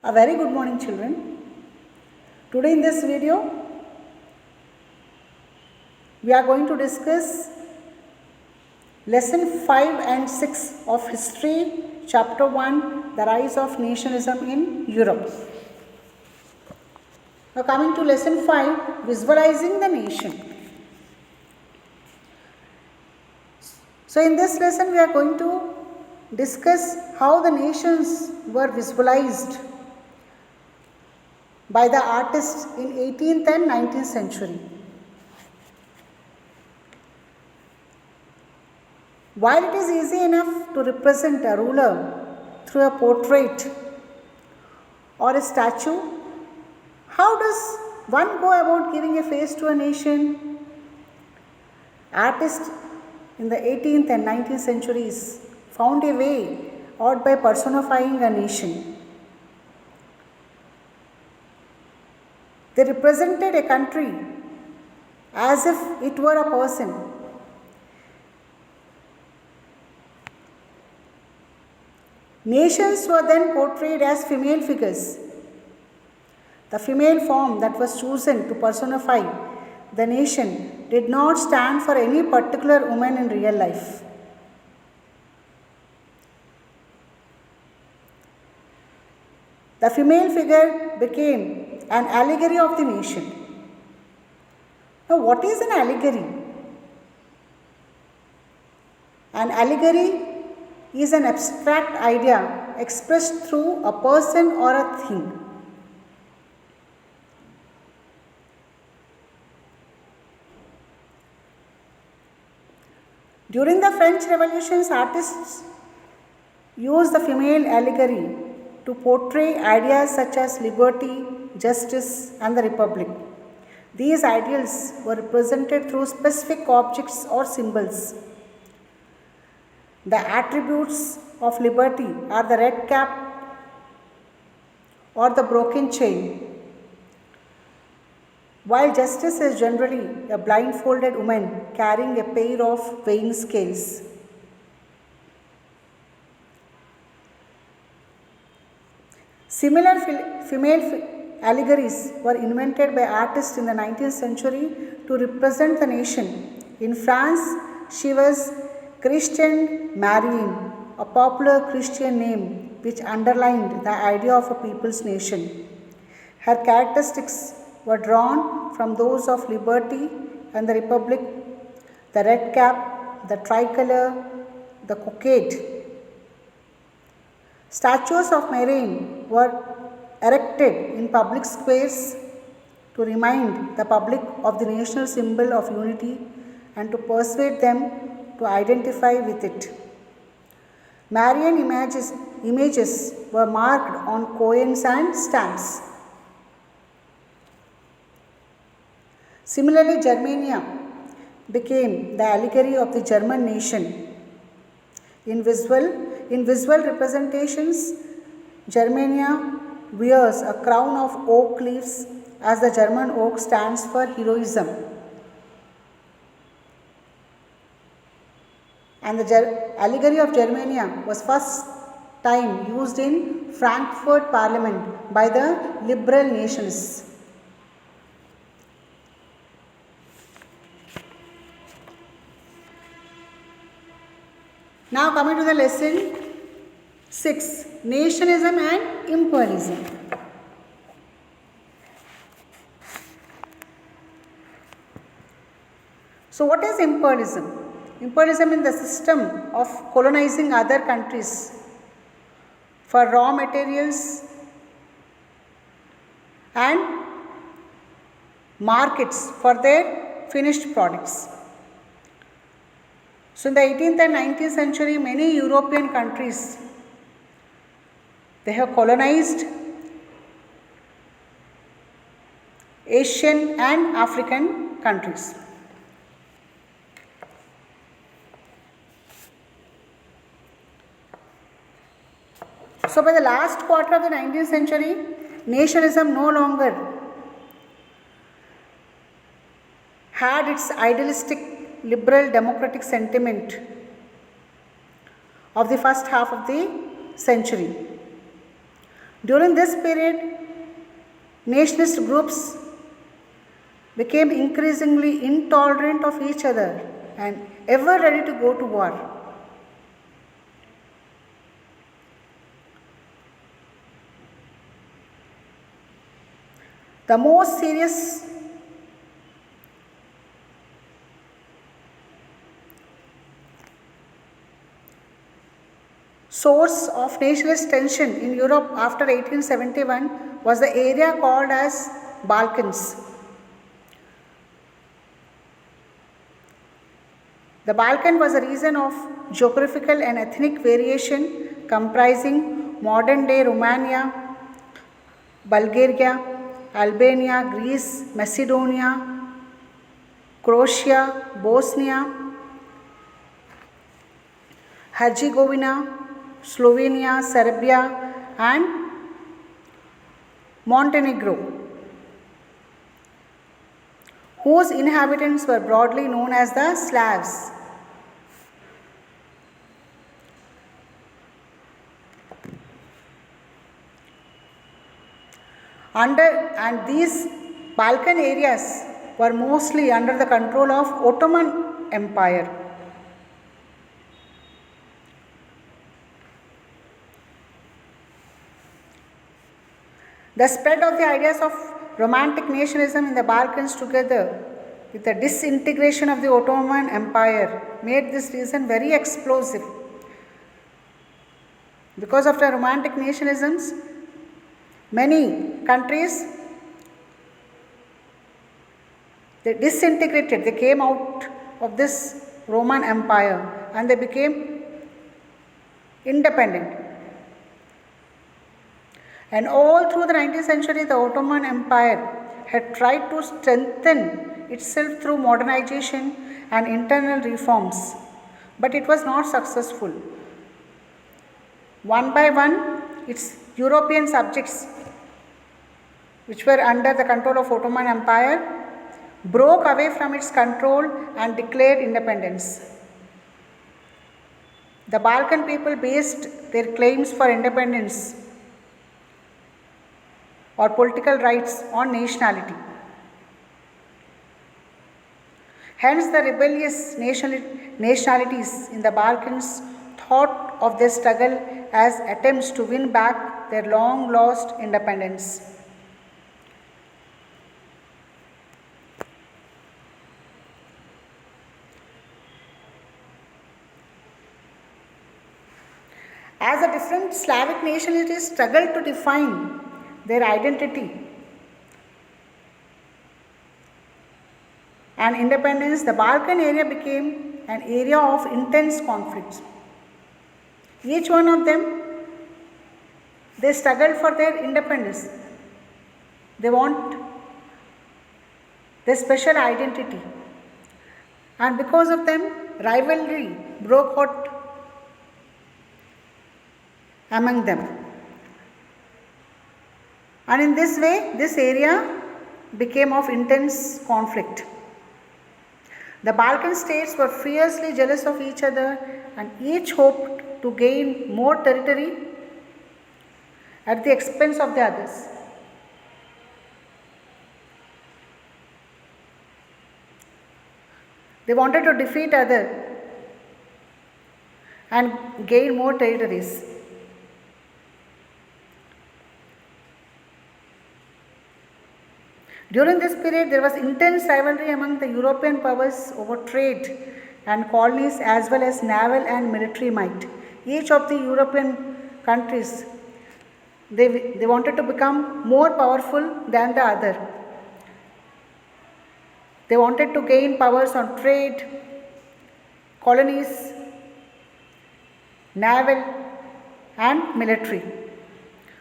A very good morning, children. Today in this video we are going to discuss lesson 5 and 6 of history, chapter 1, the rise of nationalism in Europe. Now coming to lesson 5, visualizing the nation. So in this lesson we are going to discuss how the nations were visualized by the artists in 18th and 19th century. While it is easy enough to represent a ruler through a portrait or a statue, how does one go about giving a face to a nation? Artists in the 18th and 19th centuries found a way out by personifying a nation. They represented a country as if it were a person. Nations were then portrayed as female figures. The female form that was chosen to personify the nation did not stand for any particular woman in real life. The female figure became an allegory of the nation. Now, what is an allegory? An allegory is an abstract idea expressed through a person or a thing. During the French Revolutions, artists used the female allegory to portray ideas such as liberty, justice, and the republic. These ideals were represented through specific objects or symbols. The attributes of liberty are the red cap or the broken chain, while justice is generally a blindfolded woman carrying a pair of weighing scales. Similar female allegories were invented by artists in the 19th century to represent the nation. In France, she was Christiane Marion, a popular Christian name which underlined the idea of a people's nation. Her characteristics were drawn from those of liberty and the republic, the red cap, the tricolor, the cockade. Statues of Marion were erected in public squares to remind the public of the national symbol of unity and to persuade them to identify with it. Marian images were marked on coins and stamps. Similarly, Germania became the allegory of the German nation. In visual representations, Germania wears a crown of oak leaves as the German oak stands for heroism. And the allegory of Germania was first time used in Frankfurt Parliament by the liberal nationists. Now coming to the lesson 6, nationalism and imperialism. So what is imperialism? Imperialism is the system of colonizing other countries for raw materials and markets for their finished products. So in the 18th and 19th century, many European countries, they have colonized Asian and African countries. So by the last quarter of the 19th century, nationalism no longer had its idealistic liberal democratic sentiment of the first half of the century. During this period, nationalist groups became increasingly intolerant of each other and ever ready to go to war. The most serious source of nationalist tension in Europe after 1871 was the area called as Balkans. The Balkan was a region of geographical and ethnic variation comprising modern day Romania, Bulgaria, Albania, Greece, Macedonia, Croatia, Bosnia, Herzegovina, Slovenia, Serbia, and Montenegro, whose inhabitants were broadly known as the Slavs. These Balkan areas were mostly under the control of Ottoman Empire. The spread of the ideas of romantic nationalism in the Balkans together with the disintegration of the Ottoman Empire made this region very explosive. Because of the romantic nationalisms, many countries they disintegrated, they came out of this Roman Empire and they became independent. And all through the 19th century, the Ottoman Empire had tried to strengthen itself through modernization and internal reforms, but it was not successful. One by one, its European subjects, which were under the control of Ottoman Empire, broke away from its control and declared independence. The Balkan people based their claims for independence or political rights on nationality. Hence, the rebellious nationalities in the Balkans thought of their struggle as attempts to win back their long lost independence. As the different Slavic nationalities struggled to define their identity and independence, the Balkan area became an area of intense conflicts. Each one of them, they struggled for their independence. They want their special identity. And because of them, rivalry broke out among them. And in this way, this area became of intense conflict. The Balkan states were fiercely jealous of each other and each hoped to gain more territory at the expense of the others. They wanted to defeat other and gain more territories. During this period, there was intense rivalry among the European powers over trade and colonies as well as naval and military might. Each of the European countries, they wanted to become more powerful than the other. They wanted to gain powers on trade, colonies, naval and military.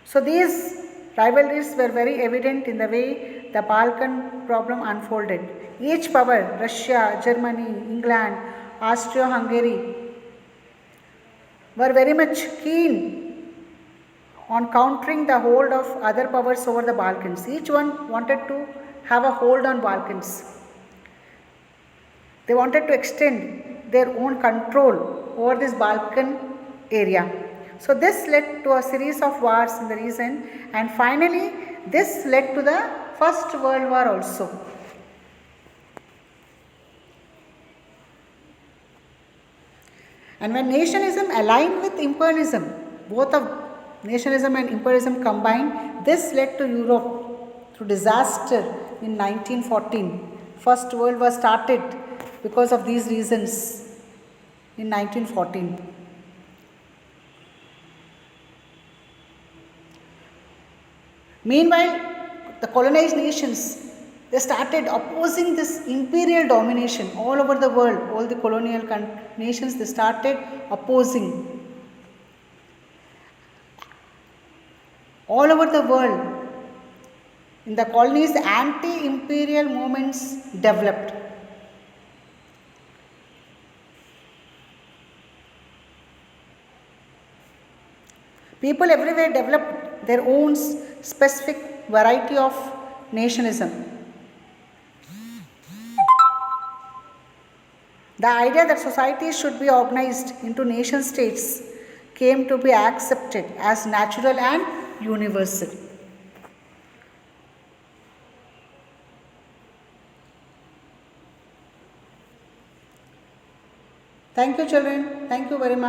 So these rivalries were very evident in the way the Balkan problem unfolded. Each power, Russia, Germany, England, Austria-Hungary, were very much keen on countering the hold of other powers over the Balkans. Each one wanted to have a hold on Balkans. They wanted to extend their own control over this Balkan area. So this led to a series of wars in the region, and finally this led to the First World War also. And when nationalism aligned with imperialism, both of nationalism and imperialism combined, this led to Europe through disaster in 1914. First World War started because of these reasons in 1914. Meanwhile, the colonized nations, they started opposing this imperial domination all over the world. All the colonial nations, they started opposing. All over the world, in the colonies, anti-imperial movements developed. People everywhere developed their own specific variety of nationalism. The idea that societies should be organized into nation states came to be accepted as natural and universal. Thank you, children. Thank you very much.